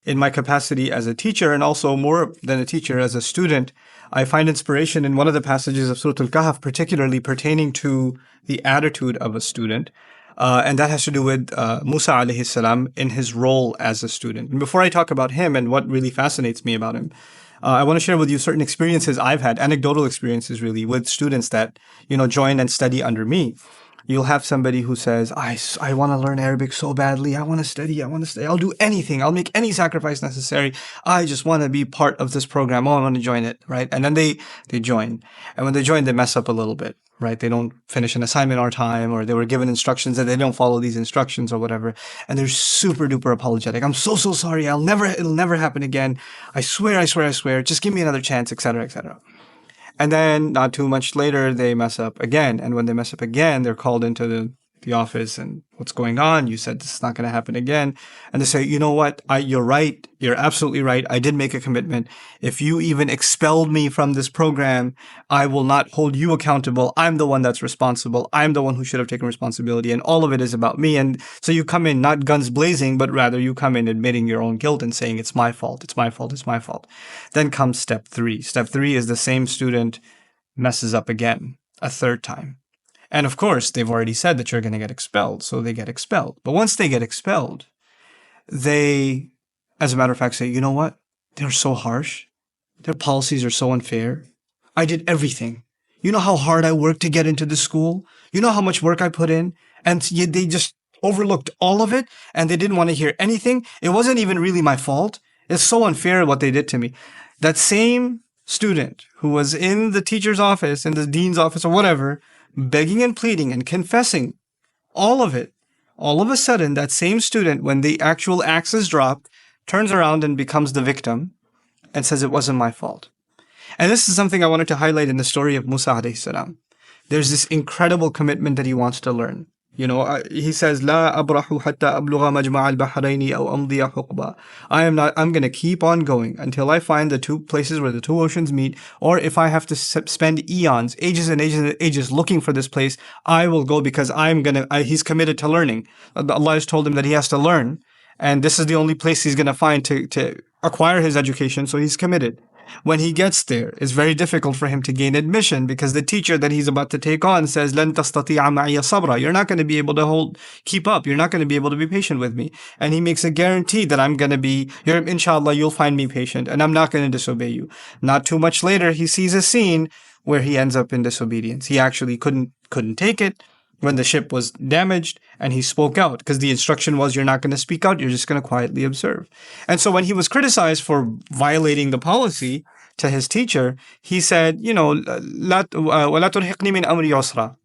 in my capacity as a teacher, and also more than a teacher, as a student, I find inspiration in one of the passages of Surah Al-Kahf, particularly pertaining to the attitude of a student. And that has to do with Musa alayhi salam in his role as a student. And before I talk about him and what really fascinates me about him, I want to share with you certain experiences I've had, anecdotal experiences really, with students that, join and study under me. You'll have somebody who says, I want to learn Arabic so badly. I want to study. I'll do anything. I'll make any sacrifice necessary. I just want to be part of this program. Oh, I want to join it, right? And then they join. And when they join, they mess up a little bit, right? They don't finish an assignment on time, or they were given instructions and they don't follow these instructions or whatever. And they're super duper apologetic. I'm so sorry. It'll never happen again. I swear. Just give me another chance, etc., etc. And then not too much later, they mess up again. And when they mess up again, they're called into the office and what's going on? You said this is not going to happen again. And they say, you know what? You're right. You're absolutely right. I did make a commitment. If you even expelled me from this program, I will not hold you accountable. I'm the one that's responsible. I'm the one who should have taken responsibility. And all of it is about me. And so you come in not guns blazing, but rather you come in admitting your own guilt and saying, it's my fault. It's my fault. It's my fault. Then comes step 3. Step 3 is the same student messes up again, a third time. And of course, they've already said that you're going to get expelled, so they get expelled. But once they get expelled, they, as a matter of fact, say, you know what? They're so harsh. Their policies are so unfair. I did everything. You know how hard I worked to get into this school? You know how much work I put in? And yet they just overlooked all of it, and they didn't want to hear anything. It wasn't even really my fault. It's so unfair what they did to me. That same student who was in the teacher's office, in the dean's office or whatever, begging and pleading and confessing all of it, all of a sudden, that same student, when the actual axe is dropped, turns around and becomes the victim and says, it wasn't my fault. And this is something I wanted to highlight in the story of Musa alayhi salam. There's this incredible commitment that he wants to learn. He says, "La abrahu hatta ablugha majma' al-bahrayni aw amdiya huqba." I'm going to keep on going until I find the two places where the two oceans meet, or if I have to spend eons, ages and ages and ages looking for this place, I will go, because he's committed to learning. Allah has told him that he has to learn, and this is the only place he's going to find to acquire his education, so he's committed. When he gets there, it's very difficult for him to gain admission, because the teacher that he's about to take on says, "Lan tastati'a ma'iya sabra." You're not going to be able to keep up. You're not going to be able to be patient with me. And he makes a guarantee that inshallah, you'll find me patient, and I'm not going to disobey you. Not too much later, he sees a scene where he ends up in disobedience. He actually couldn't take it when the ship was damaged, and he spoke out, because the instruction was, you're not going to speak out, you're just going to quietly observe. And so when he was criticized for violating the policy to his teacher, he said, وَلَا تُرْهِقْنِي مِنْ أَمْرِي عُسْرًا.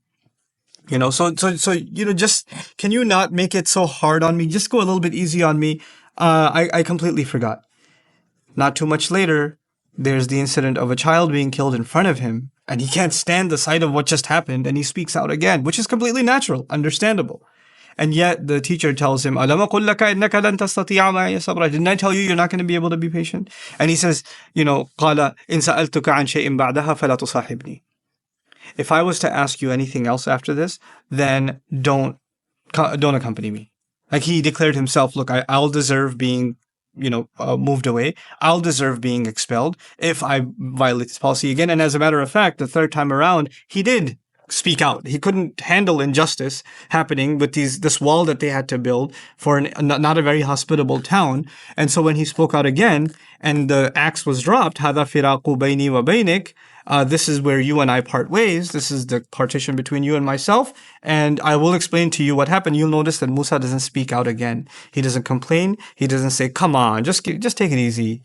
Just, can you not make it so hard on me? Just go a little bit easy on me. I completely forgot. Not too much later, there's the incident of a child being killed in front of him, and he can't stand the sight of what just happened, and he speaks out again, which is completely natural, understandable. And yet the teacher tells him, "Alam aqul laka innaka lan tastati'a ma'iya sabra." Didn't I tell you you're not going to be able to be patient? And he says, "Qala in sa'altuka an shay'in ba'daha fala tusahibni." If I was to ask you anything else after this, then don't accompany me. Like, he declared himself, look, I'll deserve being moved away. I'll deserve being expelled if I violate this policy again. And as a matter of fact, the third time around, he did speak out. He couldn't handle injustice happening with this wall that they had to build for not a very hospitable town. And so when he spoke out again, and the axe was dropped, هَذَا فِرَاقُ بَيْنِي وَبَيْنِكَ, this is where you and I part ways. This is the partition between you and myself. And I will explain to you what happened. You'll notice that Musa doesn't speak out again. He doesn't complain. He doesn't say, come on, just take it easy.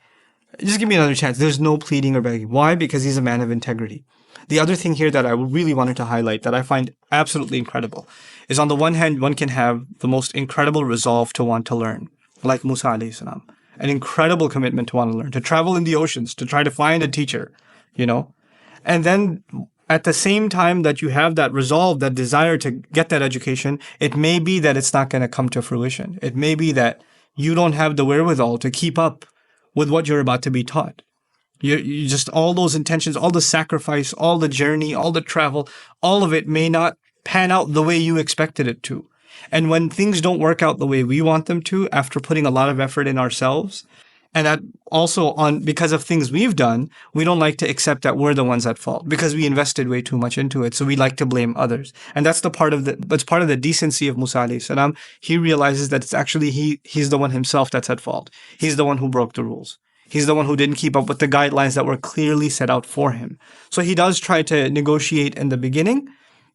Just give me another chance. There's no pleading or begging. Why? Because he's a man of integrity. The other thing here that I really wanted to highlight that I find absolutely incredible is, on the one hand, one can have the most incredible resolve to want to learn, like Musa alayhi salam. An incredible commitment to want to learn, to travel in the oceans, to try to find a teacher, And then at the same time that you have that resolve, that desire to get that education, it may be that it's not going to come to fruition. It may be that you don't have the wherewithal to keep up with what you're about to be taught. You just, all those intentions, all the sacrifice, all the journey, all the travel, all of it may not pan out the way you expected it to. And when things don't work out the way we want them to, after putting a lot of effort in ourselves, And that also because of things we've done, we don't like to accept that we're the ones at fault because we invested way too much into it. So we like to blame others. And that's part of the decency of Musa alayhi salam. He realizes that it's actually he's the one himself that's at fault. He's the one who broke the rules. He's the one who didn't keep up with the guidelines that were clearly set out for him. So he does try to negotiate in the beginning,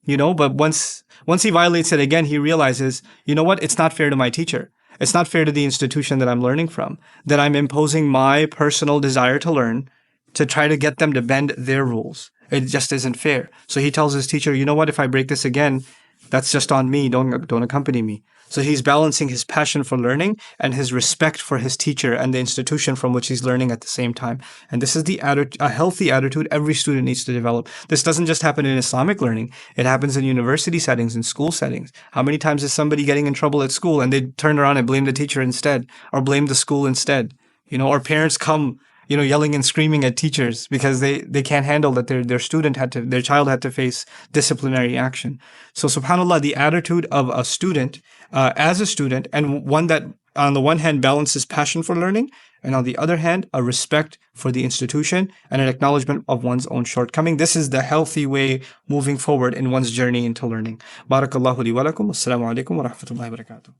but once he violates it again, he realizes, you know what? It's not fair to my teacher. It's not fair to the institution that I'm learning from, that I'm imposing my personal desire to learn to try to get them to bend their rules. It just isn't fair. So he tells his teacher, you know what? If I break this again, that's just on me. Don't accompany me. So he's balancing his passion for learning and his respect for his teacher and the institution from which he's learning at the same time. And this is a healthy attitude every student needs to develop. This doesn't just happen in Islamic learning. It happens in university settings, in school settings. How many times is somebody getting in trouble at school and they turn around and blame the teacher instead, or blame the school instead? Or parents come yelling and screaming at teachers because they can't handle that their child had to face disciplinary action. So subhanAllah, the attitude of a student as a student, and one that on the one hand balances passion for learning, and on the other hand, a respect for the institution and an acknowledgement of one's own shortcoming. This is the healthy way moving forward in one's journey into learning. Barakallahu li wa lakum. Assalamu alaikum wa rahmatullahi wa barakatuh.